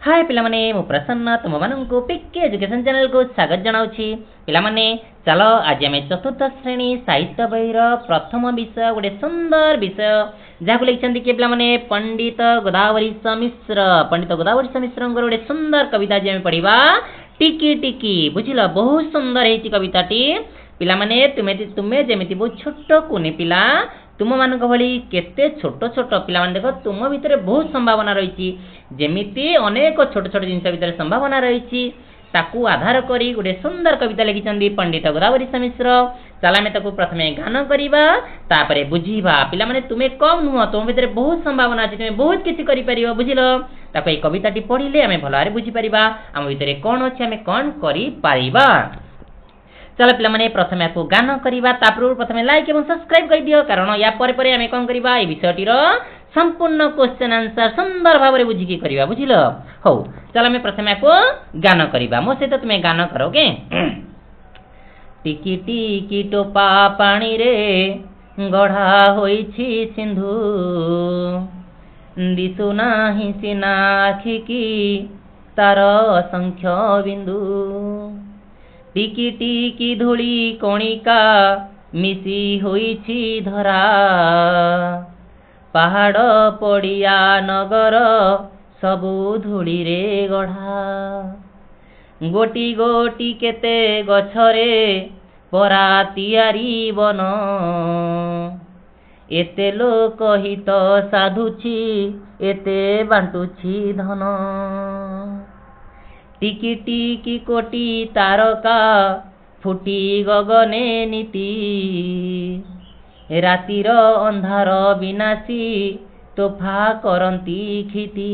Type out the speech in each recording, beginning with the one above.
हाय पिलामाने मु प्रसन्न तुम मानू पिके एजुकेशन चैनल को स्वागत जनाऊँगी। पिलामाने चलो आज आम चतुर्थ श्रेणी साहित्य बहीर प्रथम विषय गोटे सुंदर विषय जहाँ लिखिं कि पिलामाने पंडित गोदावरीश मिश्र गोटे सुंदर कविता आज आम पढ़ा टिकी टिकी बुझिल बहुत सुंदर है कविताटी। पिलामाने तुम्हें जमी बहुत छोट कुनी पिला तुम मान भली केते छोट छोट पिला देख तुम भितर बहुत संभावना रही जेमिति अनेक छोट छोट जिनस भितर संभावना रही ताकू आधार करी गोटे सुंदर कविता लिखिं पंडित गोदावरीश मिश्र। चल आम प्रथम गान करवा तापर बुझीबा पिला माने तुम्हें कम नुह तुम भितर बहुत संभावना अच्छी तुम्हें बहुत किसी कर बुझिल ताको ये कविताटी पढ़िले आम भल भाव बुझीपर आम भितर कौन अच्छे आम कौन कर। चलो पिला माने प्रथम आपको गान करवा प्रथम लाइक और सब्सक्राइब कर दियो कारण या परे परे आम कौन करवा ये विषयटीर संपूर्ण क्वेश्चन आंसर सुंदर भाव में बुझिकी करवा बुझिल। हो चलो आम प्रथम आपको गान करवा मो सहित तुम्हें गान करोगे। टिकी टिकी टोपा पानी रे गढ़ा होइछि सिंधु दिशु नाही सिना आखिकी तार असंख्य बिंदु टिकी टिकी धूली कणिका मिसी होइछि धरा पहाड़ पड़िया नगर सबु धूली रे गढ़ा गोटी गोटी केते गछरे परा तियारी बन एते लोक हित साधुछि एते बांटुछि धन टिकी टिकी कोटी तारका फुटी गगने नीति रातिर अंधार विनाशी तोफा करंती खिति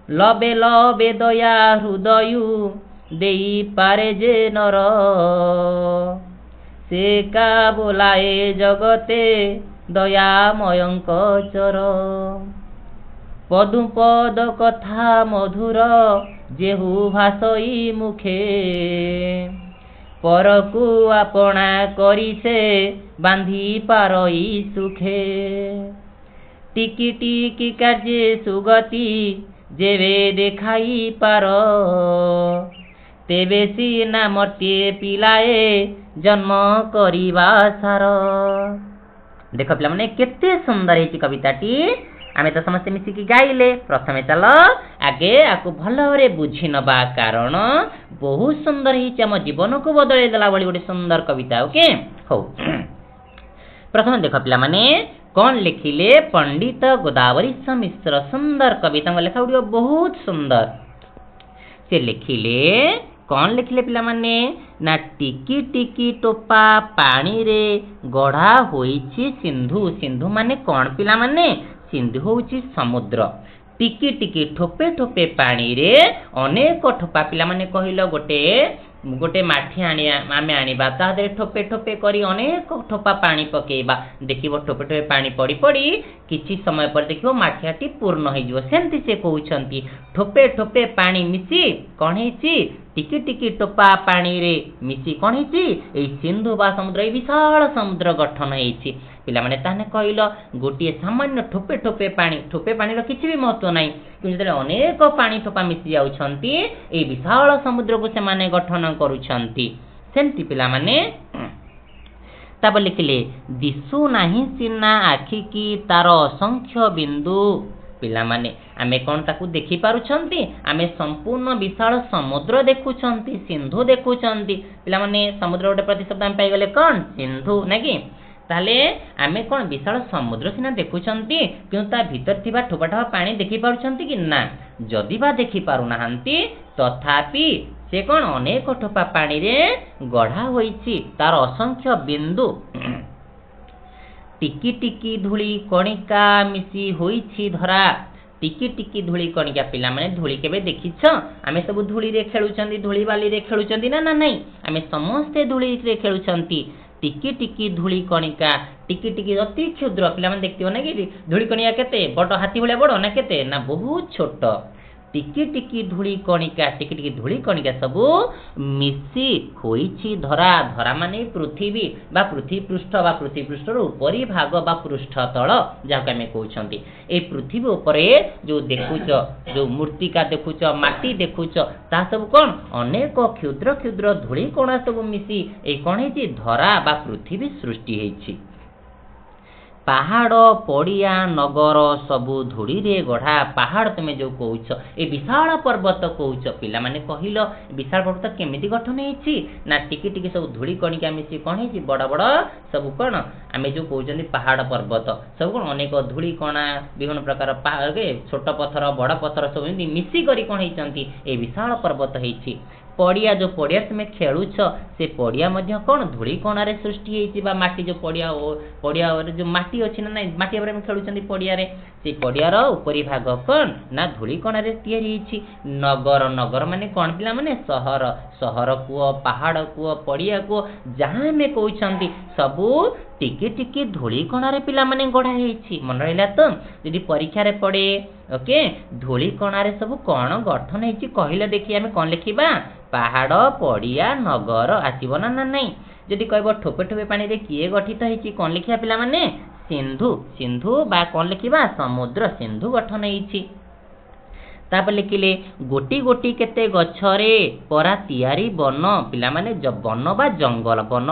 लबे लबे दया हृदय देई पारे जे नर से का बोलाए जगते दयामयंक चर पदु पद कथा मधुर जेहु भाषई मुखे परकु आपणा करी से बांधी पारई सुखे टिकी टिकी कार्ये सुगति जेवे देखाई पार तेबे सीना मर्त्ये पिलाए जन्म करिवा सार। देख पिला माने केते सुंदर है कविताटी आमे तो समस्ते मिसिकी गाइले प्रथमे चल आगे आपको भल भाव बुझी नबा कारण बहुत सुंदर ही आम जीवन को बदल देला भली गोटे सुंदर कविता। ओके हो प्रथम देख पिला माने कौन लिखिले पंडित गोदावरीश मिश्र सुंदर कविता लेखा गुड़ बहुत सुंदर से लिखिले कौन लिखिले पिला माने ना टिकी टिकी टोपा पानी रे गढ़ा होइछि सिंधु सिंधु माने कौन पिला माने सिंधु होउछि समुद्र टिकी टिकी ठोपे ठोपे पानी रे अनेक ठोपा पिला माने कहिलो गोटे गोटे माठी आमे आनिबा ता दे ठोपे ठोपे करी अनेक ठोपा पानी पकेइबा देखिबो ठोपे ठोपे पानी पड़ी पड़ी किछि समय पर देखिबो माठियाटी पूर्ण हो जिवो सेंति से कहउछंती ठोपे ठोपे पानी मिसी कोन हेछि टिकी टिकी टोपा पानी रे मिसी कोन हेछि ए सिंधु बा समुद्र ए विशाल समुद्र गठन हेछि पिला माने ताने कहिलो गोटिए सामान्य ठोपे पानी रो किछि भी महत्व नाही कि अनेक पानी ठोपा मिसी जाउछंती ए विशाल समुद्र को से माने गठन करूछंती सेंति पिला माने तब लिखिले दिशु नाही सिना आखि की तार असंख्य बिंदु पिला माने आमे कोन ताकू देखि पारुछंती आमे संपूर्ण विशाल समुद्र देखुछंती सिंधु देखुछंती पिला माने समुद्र गोटे प्रतिशब्द आमे पाई गले कोन सिंधु नाकी ताले आमे कोन विशाल समुद्र सिना देखुछंती किंतु ता भीतर थिबा ठोपा ठोपा पानी देखि पारुछंती कि ना जदि बा देखि पारु नाहंती तथापि से कोन अनेक ठोपा पानी रे गढ़ा होइछि तार असंख्य बिंदु टिकी टिकी धूली कणिका मिसी होइछि धरा टिकी टिकी धूली कणिका पिला माने धूली केबे देखिछ आमे सब धूली रे खेलुचंती धूली बाली रे खेलुचंती ना ना नहीं आमे समस्त धूली रे खेलुचंती टिकी टिकी धूली कणिका टिकी टिकी अति क्षुद्र पिला माने देखतिबो ना कि धूली कणिका केते बड़ हाथी भले बड़ ना केते ना बहुत छोट टिकी टिकी धूली कणिका सबू मिसी होईछि धरा। धरा माने पृथ्वी बा पृथ्वी पृष्ठ बा पृथ्वी पृष्ठर उपरी भाग बा पृष्ठ तल जहाँको आम कहते ये पृथ्वी उपरे जो देखुच जो मूर्तिका देखुच माटी देखुच ता सब कौन अनेक क्षुद्र क्षुद्र धूली कणा सब मिसी ये कौन है धरा बा पृथ्वी सृष्टि है। पहाड़ पड़िया नगर सबू धूली रे गढ़ा। पहाड़ तुम जो कौच ए विशाल पर्वत कौच पिला माने कहिल विशाल पर्वत केमिति गठन होईछि ना टिकी टिकी सब धूली कणिका मिसी कौन है बड़ बड़ सब कौन आम जो कहते पहाड़ पर्वत सब कौन अनेक धूली कणा विभिन्न प्रकार छोट पत्थर बड़ पत्थर सब मिसिक कौन होती ए विशाल पर्वत होईछि। पड़िया जो पड़िया तुम खेलुछ से पड़िया मध्य कौन धूली कणारे सृष्टि होईछि बा माटी जो पड़िया पड़िया जो माटी अच्छी ना नाई माटी हम खेलुछंती पड़िया रे से पड़ियार उपरी भाग कौन ना धूली कणारे तैयारी होईछि। नगर नगर माने कौन पिला माने सहर सहर कुओ पहाड़ कुओ पड़िया कुओ जहाँ में कहते सबू टिकी टिकी धूली कणारे पिला माने गढ़ा होईछि। मन रहिला तो यदि परीक्षा रे पड़े ओके धूली कणारे सब कौन गठन होईछि कहिले देखि आमे कौन लिखिबा पहाड़ पड़िया नगर आसीब ना नहीं। जदि कहब ठोपे ठोपे पानी रे किए गठित होईछि कौन लिखिया पिला माने सिंधु सिंधु बा कौन लिखिबा समुद्र सिंधु गठन होईछि। तापर लिखिले गोटी गोटी केते गछरे परा तियारी वन पिला माने वन बा जंगल वन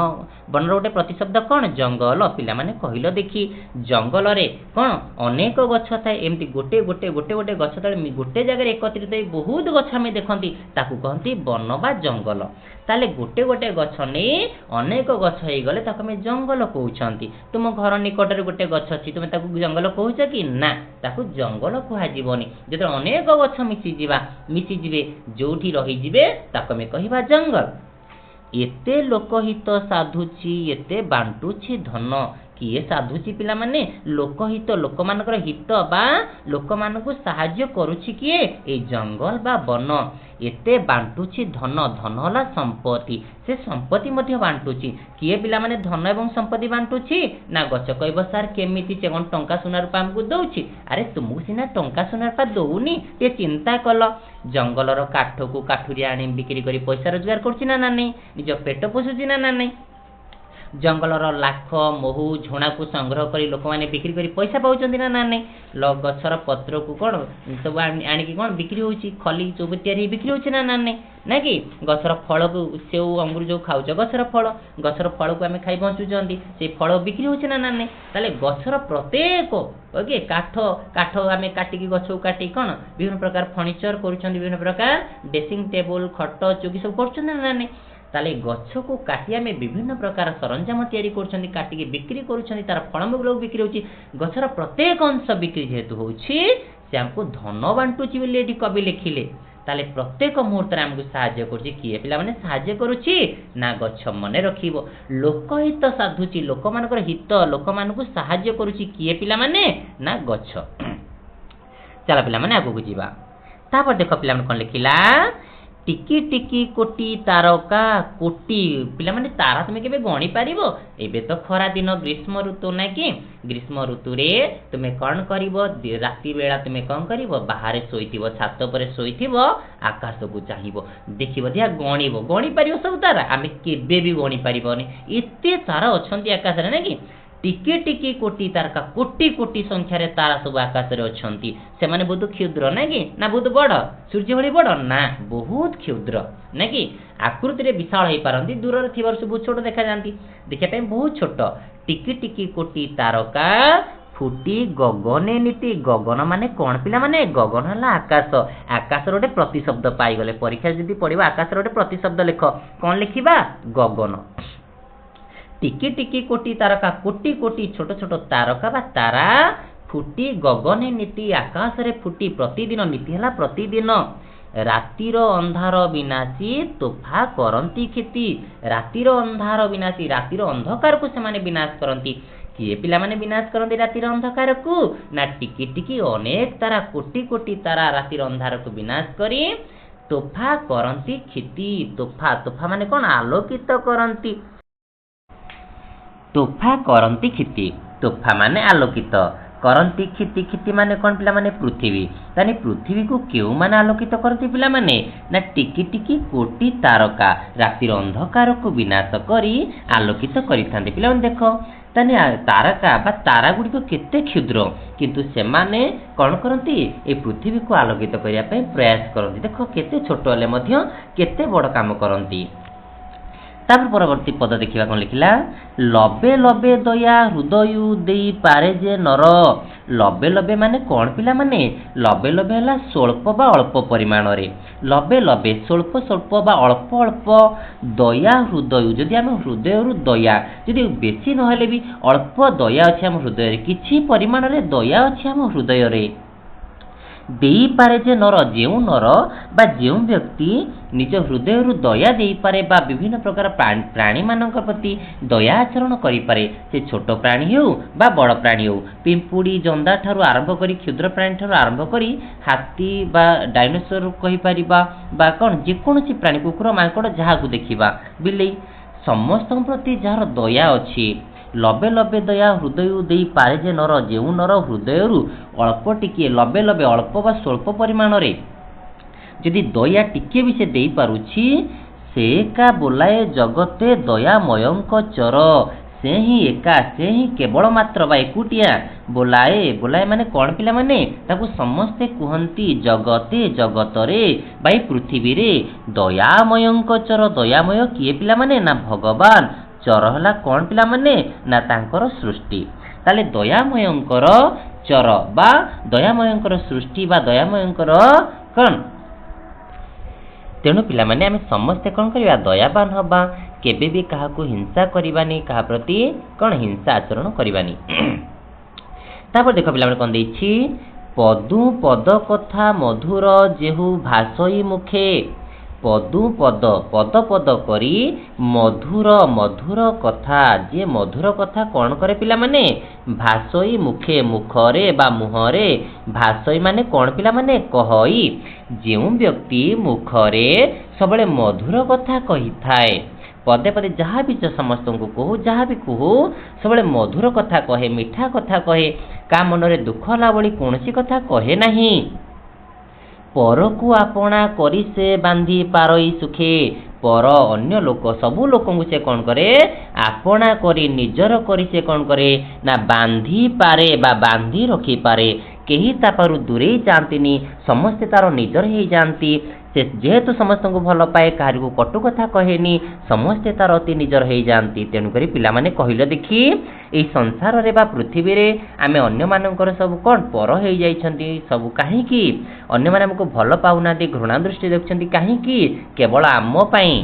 वन रोटे प्रतिशब्द कौन जंगल पिला माने कहिलो देखी जंगल रे कौन अनेक गछ थाए एमती गोटे गोटे गोटे गोटे गछ तले गोटे जगह एकत्रित होई बहुत गछ आमे देखंती ताकू कहंती वन बा जंगल। ताले गोटे गोटे गछ नै अनेक गछ होई गले ताकू आमे जंगल कहउछंती। तुम घर निकट रे गोटे गछ अछि तुमे ताकू जंगल कहउछ कि ना ताकू जंगल कहा जीवनी। जेते अनेक गछ मिसी जिवे जोठी रही जिवे ताकू आमे कहिबा जंगल। एते लोकहित साधुची एते बांटुची धन किए साधुची पिला माने लोकहित लोक मानकर हित बा लोक मानकु सहाय्य करूची किए ए जंगल बा वन एते बांटुची धन धन होला संपत्ति से संपत्ति मध्य बांटुची किए पिला माने धन एवं संपत्ति बांटुची ना गछ कहब सार केमिति से कोन टंका सोना रूपा हमकु दउची अरे तुमकु सिना टंका सोना रूपा दउनी ते चिंता कल जंगलर काठ को काठुरी आनी बिक्री करी पैसा रोजगार करची ना नहीं निज पेट पोषुची ना नहीं। जंगलर लाख महू झुणा को संग्रह करी लोक माने बिक्री करी पैसा पाउचंती ना नहीं। गछर पत्र को कौन सब आनिकी कौन बिक्री होची खली चौबे तैयारी बिक्री होची ना नहीं ना कि गछर फल को सेव अंगूर जो खाउच गछर फल को आमे खाई बंचुचंती से फल बिक्री होची ना नहीं। ताले गछर प्रत्येक ओके काठ काठ आमे काटिकी गछ को काटी कौन विभिन्न प्रकार फर्निचर करूचंती विभिन्न प्रकार ड्रेसिंग टेबल खट चौकी सब करचंती ना नहीं। ताले गछ को काटी आमे विभिन्न प्रकार सरंजाम तैयारी करछंती काटिकी बिक्री करूछंती तार फलमूल बिक्री होची गछर प्रत्येक अंश बिक्री जेहेतु होची से हमको धन बांटुची बोली एठी कवि लिखिले। ताले प्रत्येक मुहूर्त हमको सहाय्य करछि किए पिला माने सहाय्य करूछि ना गछ मने रखिबो लोकहित साधुची लोक मानकर हित लोक मानकु सहाय्य करूछि किए पिला माने ना गछ। चला पिला माने आगु बुझिबा तापर देखो पिला माने कोन लिखिला टिकी टिकी कोटी तारका कोटी पिला माने तारा तुमे केबे गणी पारिबो एबे तो खरा दिन ग्रीष्म ऋतु ना कि ग्रीष्म ऋतु रे तुमे कोन करिवो राति बेला तुमे कोन करिवो बाहर सोइतिबो छात पर सोइतिबो आकाश को चाहिबो देखिबो दिया गणिबो गणी पारिबो सब तारा आमे केबे भी गणी पारिबोनी एते तारा अछंती आकाश रे ना कि टिकी टिकी कोटी तारका कोटी कोटी संख्या रे तारा सब आकाश रे अछंती से माने बहुत क्षुद्र ना कि ना बहुत बड़ सूर्य भली बड़ ना बहुत क्षुद्र ना कि आकृति रे विशाल होई पारंती दूर रे थिबार सब छोट देखा जानती देखा पे बहुत छोट टिकी टिकी कोटी तारका फुटी गगने नीति गगन माने कौन पिला माने गगन हला आकाश आकाश रोटे प्रतिशब्द पाई गले परीक्षा जदी पढिबा आकाश रोटे प्रतिशब्द लेख कौन लिखिबा गगन। टिकी टिकी कोटी तारका कोटी कोटी छोट छोट तारका बा तारा फुटी गगने नीति आकाश रे फुटी प्रतिदिन नीति हला प्रतिदिन रातिर अंधार विनाशी तोफा करंती खेती रातिर अंधार विनाशी रातिर अंधकार को से माने विनाश करंती किए पिला माने विनाश करंती रातिर अंधकार को ना टिकी टिकी अनेक तारा कोटी कोटी तारा रातिर अंधार को विनाश करी तोफा करंती खेती तोफा तोफा माने कोन आलोकित करंती तोफा करंती खेती तोफा माने आलोकित करती खिति खिति माने कौन पिला माने पृथ्वी तानी पृथ्वी को क्यों माने आलोकित करती पिला माने ना टिकी टिकी कोटी तारका रातिर अंधकार को विनाश करी आलोकित करिथांते पिला माने देखो तानी तारका बा तारा गुड़िक केते क्षुद्र किंतु से माने कौन करती ए पृथ्वी को आलोकित करिया पय प्रयास करती देखो केते छोट हेले मध्य केते बड़ काम करती तापर परवर्ती पद देखिबा कोन लिखिला लबे लबे दया हृदय देई पारे जे नर लबे लबे माने कौन पिला माने लबे लबे हला स्वल्प बा अल्प परिमाण रे लबे लबे स्वल्प स्वल्प बा अल्प अल्प दया हृदय जदि हम हृदय रु दया जदि बेसी न हेले भी अल्प दया अछि हम हृदय रे किछि परिमाण रे दया अछि हम हृदय रे देई पारे जे नर जेउ नर बा जेउ व्यक्ति निज हृदय रु दया देई पारे बा विभिन्न प्रकार प्राणी मानक प्रति दया आचरण करि पारे से छोट प्राणी हेउ बा बड़ प्राणी हेउ पिंपुड़ी जंदा ठारू आरंभ करी क्षुद्र प्राणी ठारू आरंभ करी हाथी बा डायनोसर कहि परिबा बा कोन जे कोनोसी प्राणी कुकुर मांकड़ जहा को देखिबा बिलेई समस्त प्रति जहार दया अछि लबे लबे दया हृदय देई पारे जे नर जेउ नर हृदय रु अल्प टिके लबे लबे अल्प बा स्वल्प परिमाण रे यदि दया टिके भी से देई पारुछि से का बोलाए जगते दयामयंक चर से ही एका से ही केवल मात्र बा एकुटिया बोलाए बोलाए माने कौन पिला माने ताकू समस्ते कुहंती जगते जगतरे बाई पृथ्वी रे दयामयंक चर दयामय किए पिला माने ना भगवान चर हला कौन पिला माने ना तांकर सृष्टि ताले दयामयंकर चर बा दयामयंकर सृष्टि बा दयामयंकर कौन तेणु पिला माने आमे समस्ते कौन करिबा दयावान हबा केबे भी काहा को हिंसा करिबानी काहा प्रति कौन हिंसा आचरण करिबानी तापर देखो पिला माने कोन देछि पदु पद कथा मधुर जेहु भासई मुखे पदु पद पद पद करी मधुर मधुर कथा जे मधुर कथा कौन करे पिला माने भासई मुखे मुखरे बा मुहरे भासई माने कौन पिला माने कहई जेउ व्यक्ति मुखरे सबले मधुर कथा कहि थाए पदे पदे जहाँ भी समस्त को कहू जहाँ भी कहू सबले मधुर कथा कहे मिठा कथा कहे का मनरे दुख ला बली कोनसी कथा कहे नहीं पर को आपना करी से बांधी पारई सुखे पर अन्य लोक सबू लोक से कौन करे आपना करी निजर करी से कौन करे ना बांधी पारे बा बांधी रखी पारे केही तापारु दूरे जांतीनी समस्ते तार निजर ही जानती से जेहेतु समस्त को भल पाए काहार को कटु कथा कहेनी समस्ते तार अति निजर हो जाती तेणुकरी पिला माने कहिलो देखी एई संसार रे बा पृथ्वी रे आमे अन्य मानकर सब कोन पर हो जाइछंती सब काहे की अन्य माने हमको भल पाउनाती घृणा दृष्टि देखछंती काहे की केवल आम पई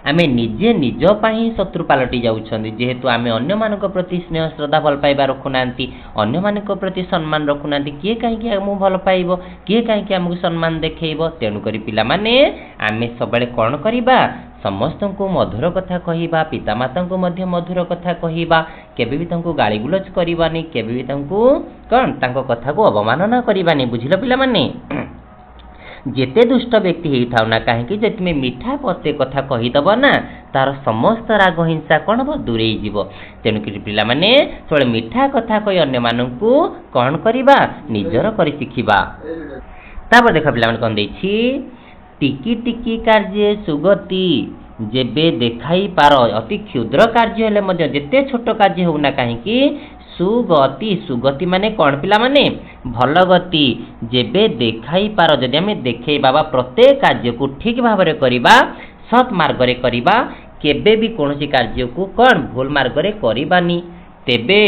आमे निजे निज पाई शत्रु पालटी जाउछंती जेहेतु आमे अन्य मानक प्रति स्नेह श्रद्धा भल पाइबा रखुनांती अन्य मानक प्रति सम्मान रखुनांती किए काहे कि हमु भल पाइबो किए काहे कि हमकु सम्मान देखैबो तेनु करी पिला माने आमे सबले कोन करिबा समस्त को मधुर कथा कहिबा पितामाता को मध्य मधुर कथा कहिबा केबे भी तांको गाली गुलज करिबानी केबे भी तांको कोन तांको कथा को अवमानना करिबानी बुझिलो पिला माने जेते दुष्ट व्यक्ति ही थाउ ना कहीं जे तुम मिठा पते कथा कहीदब ना तार समस्त राग हिंसा कौन हम दूरे जीव तेणुक पिला माने सब मिठा कथा कही अन्य मानकु कौन करबा निजर करी शिखिबा तापर देख पिला माने कोन देछि टिकी टिकी कार्य सुगति जेबे देखाई पार अति क्षुद्र कार्य हेले मध्य जेते छोट कार्य होना कहीं सुगति सुगति माने कौन पिला माने भल गति जेबे देखाई पार जदि आमे देखे बाबा प्रत्येक कार्य को ठीक भाव रे करिबा सत मार्ग रे करिबा केबे भी कोनोसी कार्य को कौन भूल मार्ग रे करिबानी तेबे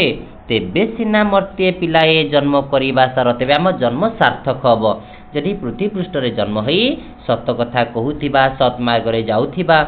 तेबे सिना मर्त्य पिलाए जन्म करिबा सार तेबे आम जन्म सार्थक हबो जदि पृथ्वी पृष्ठ रे जन्म होई सत कथा कहूथिबा सत मार्ग रे जाउथिबा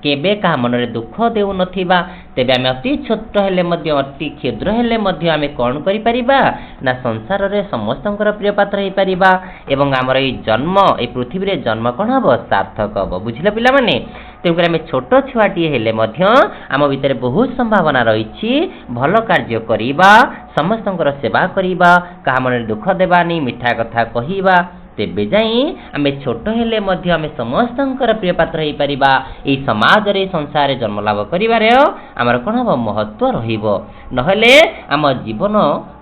केबे का मन रे दुख देउ नथिबा तेबे आमे अति छोट हेले मध्य अति क्षुद्र हेले मध्य आमे कोन करि परिबा ना संसार रे समस्तंकर प्रिय पात्र हे परिबा एवं हमर ए जन्म ए पृथ्वी रे जन्म कोन हबो सार्थक हबो बुझिले पिला माने तेकर आमे छोट छुआटी हेले मध्य आम भितर बहुत संभावना रहिछि भल कार्य करिबा समस्तंकर सेवा करिबा का मन रे दुख देबानी मिठा कथा कहिबा तेबे जाई आमे छोट हेले मध्य आमे समस्तंकर प्रिय पात्र हेई परिबा एई समाज रे संसार रे जन्म लाभ करिबारे हमर कोन हबो महत्व रहिबो नहले आम जीवन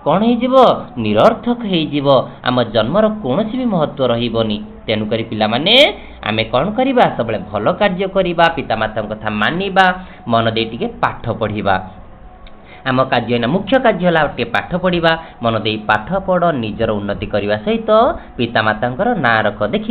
कोन हेई जीवो निरर्थक हेई जीवो आम जन्मर कोनोसी भी महत्व रहिबोनी तेनु करी पिला माने आमे कोन करिबा सबले भलो कार्य करिबा पिता माता कथा मानिबा मन दे टिके पाठ पढिबा आम कार्य मुख्य कार्य है गोटे पाठ पढ़ा मन दे पाठ पढ़ निजर उन्नति करने सहित पितामाता ना रख देख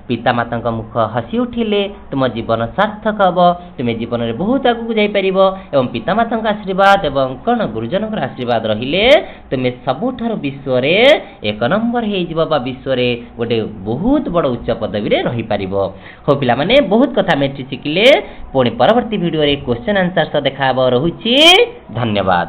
पितामाता मुख हसी उठिले तुम जीवन सार्थक हम तुम्हें जीवन में बहुत आगू जापर एवं पितामाता आशीर्वाद एवं कौन गुरुजन आशीर्वाद रहिले तुम्हें सबुठार विश्व एक नंबर हो विश्व गोटे बहुत बड़ उच्च पदवी रहीपर हो पिला माने बहुत कथा शिखिले पुणी परवर्ती वीडियो क्वेश्चन आंसर देखा रोचे धन्यवाद।